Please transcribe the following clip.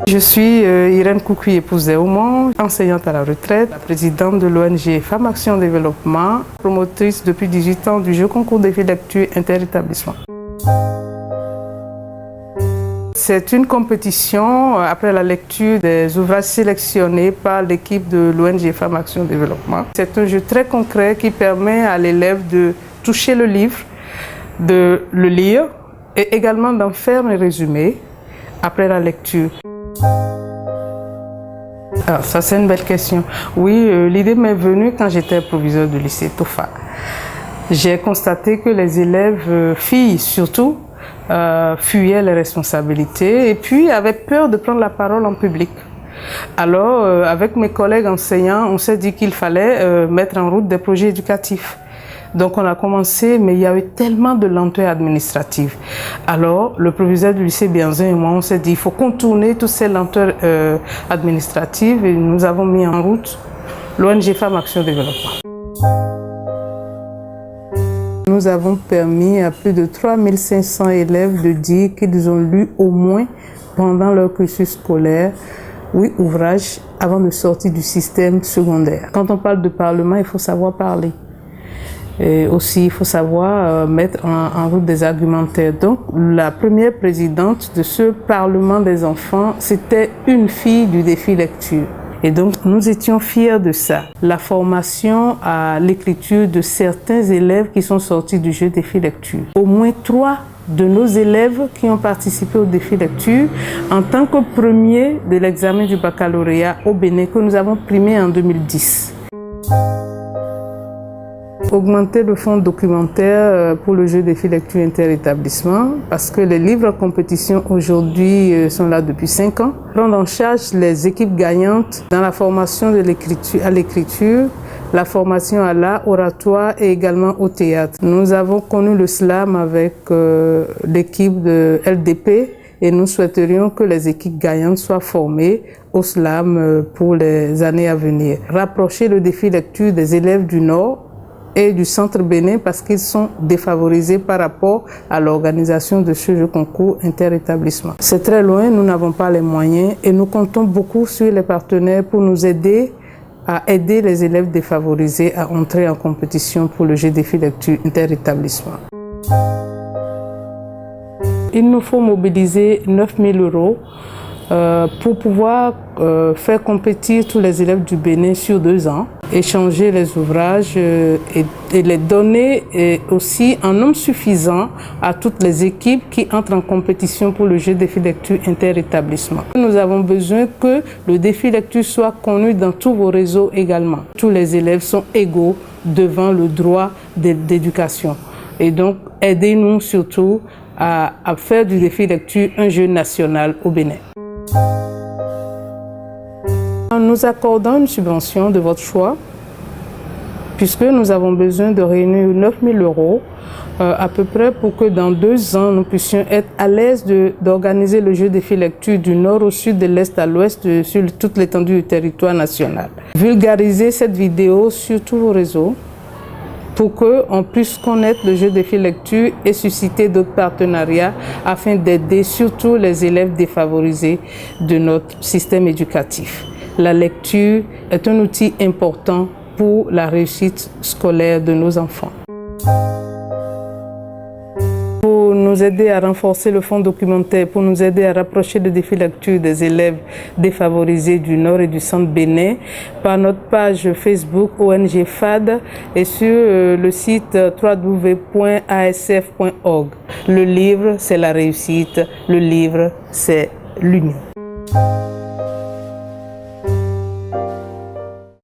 Je suis Irène Koukouye-Pouzé-Ouman, enseignante à la retraite, la présidente de l'ONG Femmes Action Développement, promotrice depuis 18 ans du jeu concours défi lecture inter-établissement. C'est une compétition après la lecture des ouvrages sélectionnés par l'équipe de l'ONG Femmes Action Développement. C'est un jeu très concret qui permet à l'élève de toucher le livre, de le lire et également d'en faire un résumé après la lecture. Alors, ça c'est une belle question. Oui, l'idée m'est venue quand j'étais proviseur du lycée Tofa. J'ai constaté que les élèves, filles surtout, fuyaient les responsabilités et puis avaient peur de prendre la parole en public. Alors, avec mes collègues enseignants, on s'est dit qu'il fallait mettre en route des projets éducatifs. Donc on a commencé, mais il y avait tellement de lenteur administrative. Alors le proviseur du lycée Bianzin et moi, on s'est dit il faut contourner toutes ces lenteurs administratives et nous avons mis en route l'ONG Femmes Action Développement. Nous avons permis à plus de 3500 élèves de dire qu'ils ont lu au moins pendant leur cursus scolaire 8 ouvrages avant de sortir du système secondaire. Quand on parle de parlement, il faut savoir parler. Et aussi, il faut savoir mettre en route des argumentaires. Donc, la première présidente de ce Parlement des enfants, c'était une fille du défi lecture. Et donc, nous étions fiers de ça. La formation à l'écriture de certains élèves qui sont sortis du jeu défi lecture. Au moins 3 de nos élèves qui ont participé au défi lecture en tant que premier de l'examen du baccalauréat au Bénin que nous avons primé en 2010. Augmenter le fonds documentaire pour le jeu défi lecture inter-établissement parce que les livres en compétition aujourd'hui sont là depuis 5 ans. Prendre en charge les équipes gagnantes dans la formation de à l'écriture, la formation à l'art, oratoire et également au théâtre. Nous avons connu le slam avec l'équipe de LDP et nous souhaiterions que les équipes gagnantes soient formées au slam pour les années à venir. Rapprocher le défi lecture des élèves du Nord et du centre Bénin parce qu'ils sont défavorisés par rapport à l'organisation de ce jeu concours inter-établissement. C'est très loin, nous n'avons pas les moyens et nous comptons beaucoup sur les partenaires pour nous aider à aider les élèves défavorisés à entrer en compétition pour le jeu défi lecture inter-établissement. Il nous faut mobiliser 9 000 € pour pouvoir faire compétir tous les élèves du Bénin sur 2 ans, échanger les ouvrages et les donner aussi en nombre suffisant à toutes les équipes qui entrent en compétition pour le jeu défi lecture inter-établissement. Nous avons besoin que le défi lecture soit connu dans tous vos réseaux également. Tous les élèves sont égaux devant le droit d'éducation. Et donc, aidez-nous surtout à faire du défi lecture un jeu national au Bénin. Nous accordons une subvention de votre choix, puisque nous avons besoin de réunir 9 000 € à peu près pour que dans 2 ans, nous puissions être à l'aise d'organiser le jeu défi lecture du nord au sud, de l'est à l'ouest, sur toute l'étendue du territoire national. Vulgariser cette vidéo sur tous vos réseaux pour qu'on puisse connaître le jeu défi lecture et susciter d'autres partenariats afin d'aider surtout les élèves défavorisés de notre système éducatif. La lecture est un outil important pour la réussite scolaire de nos enfants. Pour nous aider à renforcer le fonds documentaire, pour nous aider à rapprocher le défi lecture des élèves défavorisés du Nord et du Centre Bénin, par notre page Facebook ONG FAD et sur le site www.asf.org. Le livre, c'est la réussite. Le livre, c'est l'union.